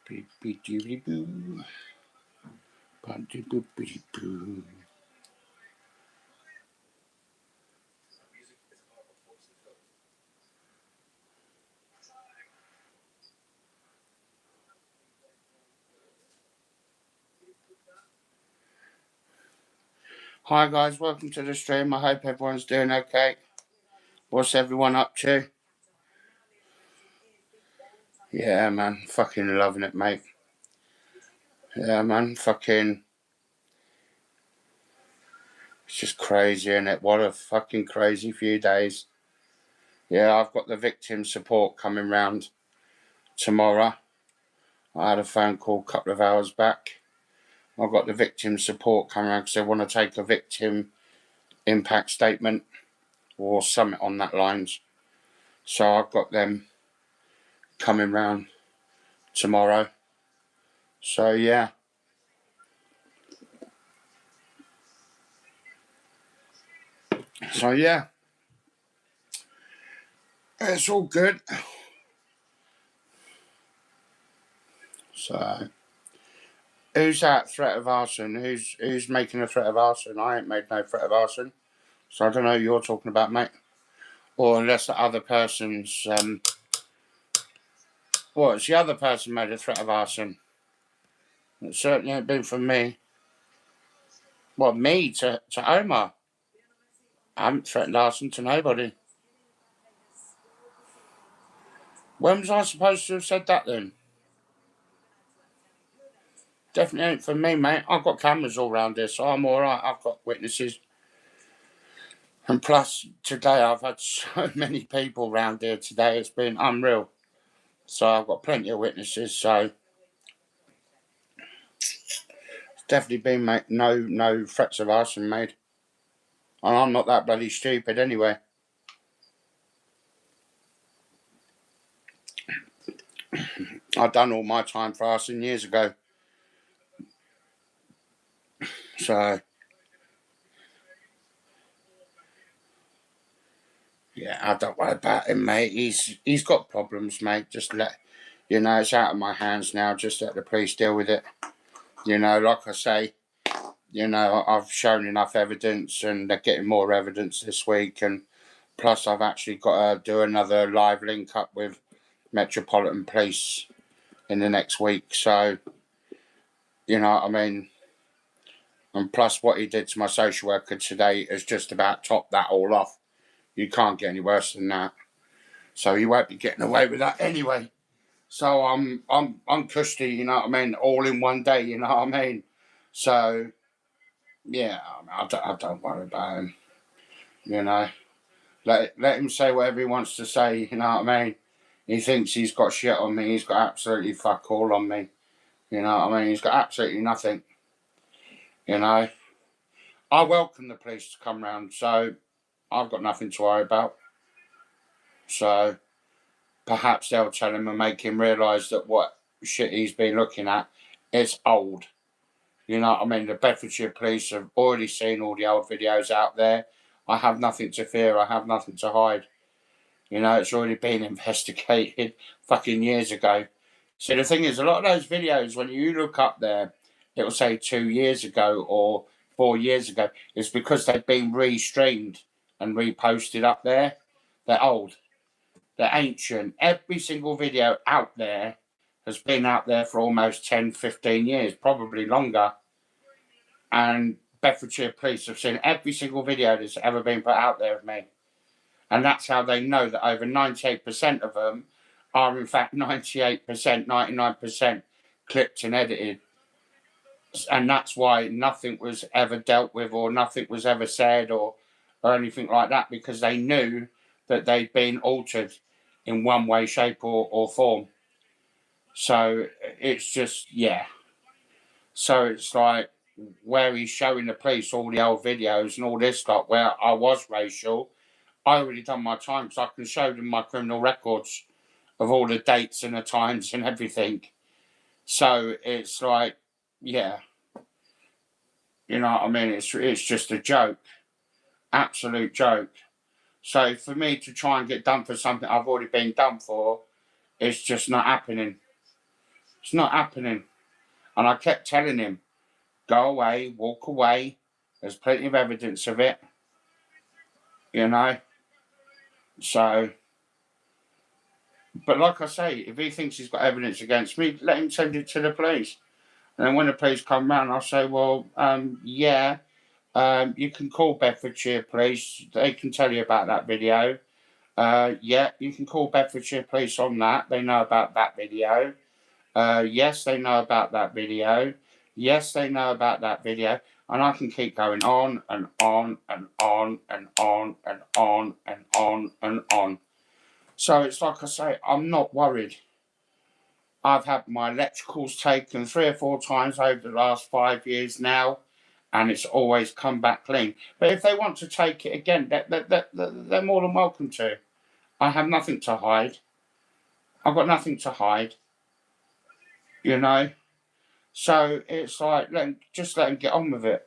Beep-beep-doobly-boo. Bum-dee-boop-biddy-boo. Hi guys, welcome to the stream. I hope everyone's doing okay. What's everyone up to? Yeah, man, fucking loving it, mate. Yeah, man, fucking. It's just crazy, innit? What a fucking crazy few days. Yeah, I've got the victim support coming round tomorrow. I had a phone call a couple of hours back. I've got the victim support coming around because they want to take a victim impact statement or something on that lines. So I've got them coming round tomorrow. So yeah. So yeah. It's all good. So who's that threat of arson? Who's making a threat of arson? I ain't made no threat of arson. So I don't know who you're talking about, mate. Or unless the other person's it's the other person made a threat of arson. It certainly ain't been from me. Well, me to Omar. I haven't threatened arson to nobody. When was I supposed to have said that then? Definitely ain't from me, mate. I've got cameras all around here, so I'm alright. I've got witnesses. And plus, today I've had so many people round here today. It's been unreal. So I've got plenty of witnesses, so it's definitely been, mate, no threats of arson made. And I'm not that bloody stupid anyway. I've done all my time for arson years ago. So yeah, I don't worry about him, mate. He's got problems, mate. Just let it's out of my hands now. Just let the police deal with it. Like I say, I've shown enough evidence, and they're getting more evidence this week. And plus, I've actually got to do another live link up with Metropolitan Police in the next week. So, you know what I mean. And plus, what he did to my social worker today has just about topped that all off. You can't get any worse than that. So he won't be getting away with that anyway. So I'm cushy, you know what I mean, all in one day, you know what I mean. So yeah, I don't worry about him. Let him say whatever he wants to say, you know what I mean. He thinks he's got shit on me. He's got absolutely fuck all on me. You know what I mean. He's got absolutely nothing. I welcome the police to come round, so I've got nothing to worry about. So perhaps they'll tell him and make him realise that what shit he's been looking at is old. You know what I mean? The Bedfordshire police have already seen all the old videos out there. I have nothing to fear. I have nothing to hide. It's already been investigated fucking years ago. So the thing is, a lot of those videos, when you look up there, it will say 2 years ago or 4 years ago. It's because they've been re-streamed and reposted up there. They're old. They're ancient. Every single video out there has been out there for almost 10, 15 years, probably longer. And Bedfordshire police have seen every single video that's ever been put out there of me. And that's how they know that over 98% of them are in fact 98%, 99% clipped and edited. And that's why nothing was ever dealt with or nothing was ever said or anything like that, because they knew that they'd been altered in one way, shape or form. So it's just, yeah. So it's like where he's showing the police all the old videos and all this stuff where I was racial. I already done my time, so I can show them my criminal records of all the dates and the times and everything. So it's like, yeah, you know what I mean? It's just a joke, absolute joke. So for me to try and get done for something I've already been done for, it's just not happening. It's not happening. And I kept telling him, go away, walk away. There's plenty of evidence of it. You know? So, but like I say, if he thinks he's got evidence against me, let him send it to the police. And then when the police come round, I'll say, well, yeah, you can call Bedfordshire Police. They can tell you about that video. Yeah, you can call Bedfordshire Police on that. They know about that video. Yes, they know about that video. Yes, they know about that video. And I can keep going on and on and on and on and on and on and on. So it's like I say, I'm not worried. I've had my electricals taken 3 or 4 times over the last 5 years now, and it's always come back clean. But if they want to take it again, they're more than welcome to. I have nothing to hide. I've got nothing to hide. You know? So it's like, just let them get on with it.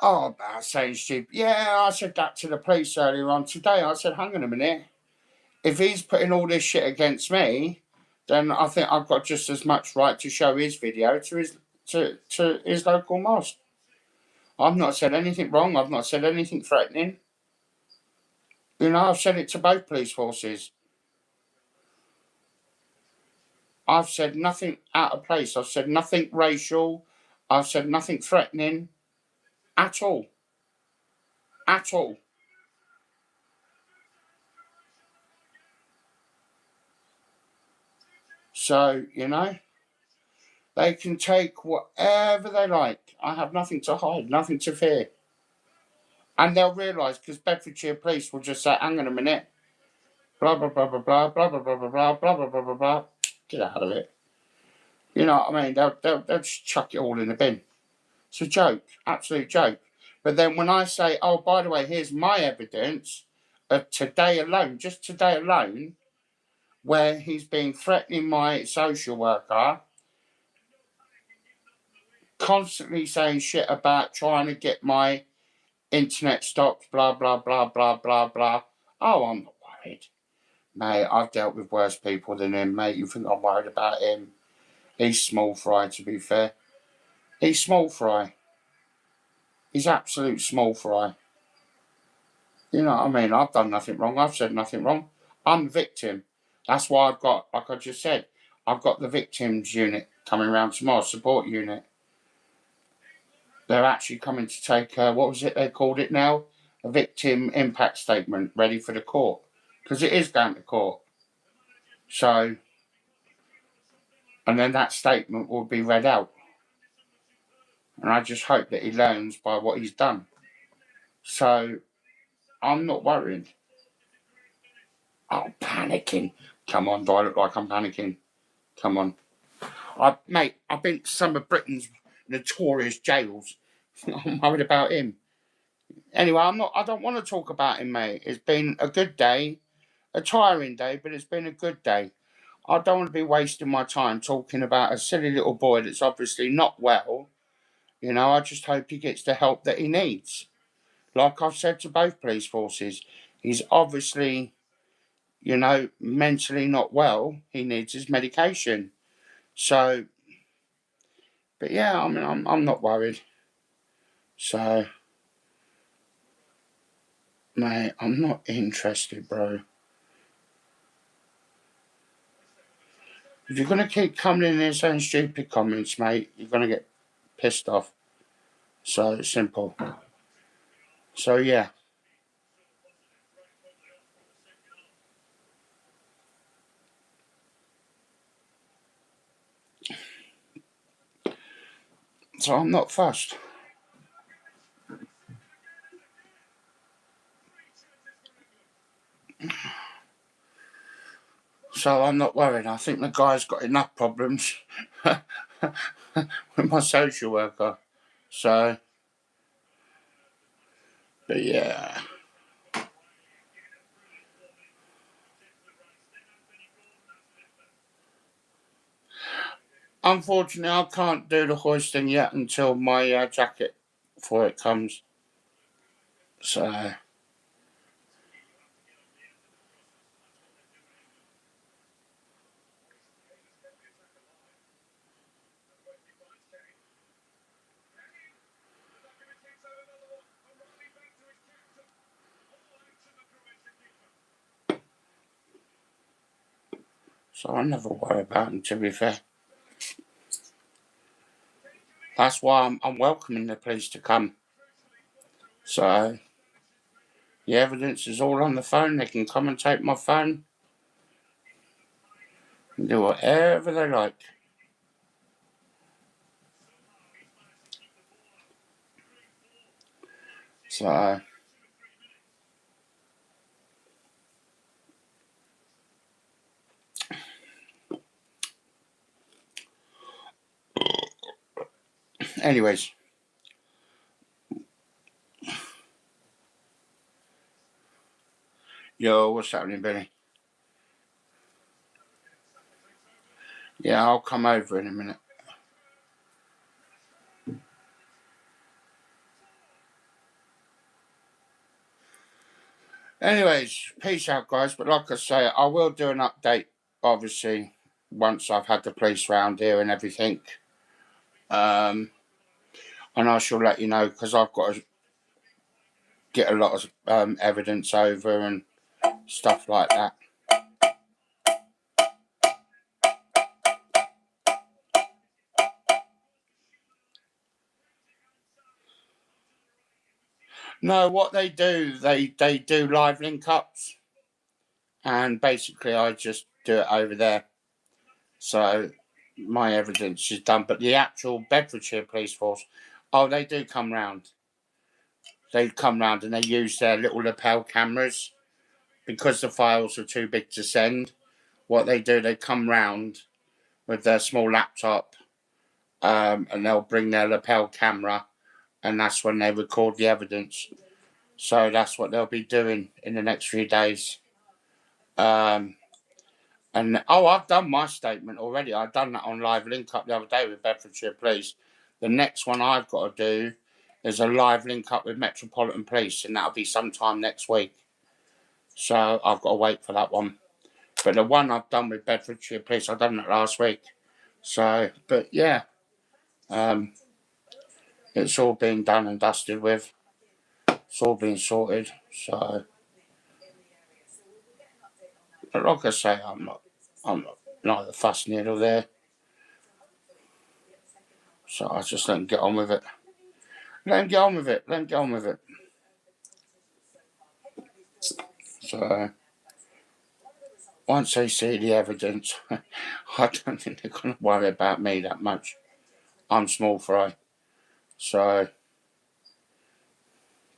Oh, about saying stupid. Yeah, I said that to the police earlier on today. I said, hang on a minute. If he's putting all this shit against me, then I think I've got just as much right to show his video to his local mosque. I've not said anything wrong. I've not said anything threatening. You know, I've said it to both police forces. I've said nothing out of place. I've said nothing racial. I've said nothing threatening at all. At all. So, you know, they can take whatever they like. I have nothing to hide, nothing to fear. And they'll realise, because Bedfordshire Police will just say, hang on a minute, blah, blah, blah, blah, blah, blah, blah, blah, blah, blah, blah, blah, blah, blah, blah. Get out of it. You know what I mean? They'll just chuck it all in the bin. It's a joke, absolute joke. But then when I say, oh, by the way, here's my evidence of today alone, just today alone, where he's been threatening my social worker, constantly saying shit about trying to get my internet stopped, blah, blah, blah, blah, blah, blah. Oh, I'm not worried. Mate, I've dealt with worse people than him, mate. You think I'm worried about him? He's small fry, to be fair. He's small fry. He's absolute small fry. You know what I mean? I've done nothing wrong. I've said nothing wrong. I'm the victim. That's why I've got, like I just said, I've got the victims unit coming around tomorrow, support unit. They're actually coming to take, what was it they called it now? A victim impact statement ready for the court. Because it is going to court. So, and then that statement will be read out. And I just hope that he learns by what he's done. So, I'm not worried. I'm panicking. Come on, do I look like I'm panicking? Come on. Mate, I've been to some of Britain's notorious jails. I'm worried about him. Anyway, I don't want to talk about him, mate. It's been a good day. A tiring day, but it's been a good day. I don't want to be wasting my time talking about a silly little boy that's obviously not well. You know, I just hope he gets the help that he needs. Like I've said to both police forces, he's obviously, you know, mentally not well. He needs his medication. So, but yeah, I mean, I'm not worried. So, mate, I'm not interested, bro. If you're going to keep coming in here saying stupid comments, mate, you're going to get pissed off. So, it's simple. So, yeah. So, I'm not fussed. So, I'm not worried. I think the guy's got enough problems with my social worker. So, but yeah. Unfortunately, I can't do the hoisting yet until my jacket for it comes. So, So I never worry about them, to be fair. That's why I'm welcoming the police to come. So the evidence is all on the phone. They can come and take my phone and do whatever they like. So anyways, yo, what's happening, Benny? Yeah, I'll come over in a minute. Anyways, peace out, guys. But like I say, I will do an update, obviously, once I've had the police round here and everything. And I shall let you know, because I've got to get a lot of evidence over and stuff like that. No, what they do, they do live link ups, and basically I just do it over there. So my evidence is done. But the actual Bedfordshire Police Force, oh, they do come round. They come round and they use their little lapel cameras, because the files are too big to send. What they do, they come round with their small laptop, and they'll bring their lapel camera, and that's when they record the evidence. So that's what they'll be doing in the next few days. And I've done my statement already. I've done that on live link up the other day with Bedfordshire Police. The next one I've got to do is a live link up with Metropolitan Police, and that'll be sometime next week. So I've got to wait for that one. But the one I've done with Bedfordshire Police, I've done that last week. So, but yeah, it's all been done and dusted with. It's all been sorted. So, but like I say, I'm not the fuss needle there. So I just let them get on with it. Let them get on with it. Let them get on with it. So once they see the evidence, I don't think they're going to worry about me that much. I'm small fry. So,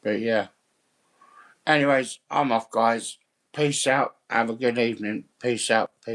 but yeah. Anyways, I'm off, guys. Peace out. Have a good evening. Peace out. Peace.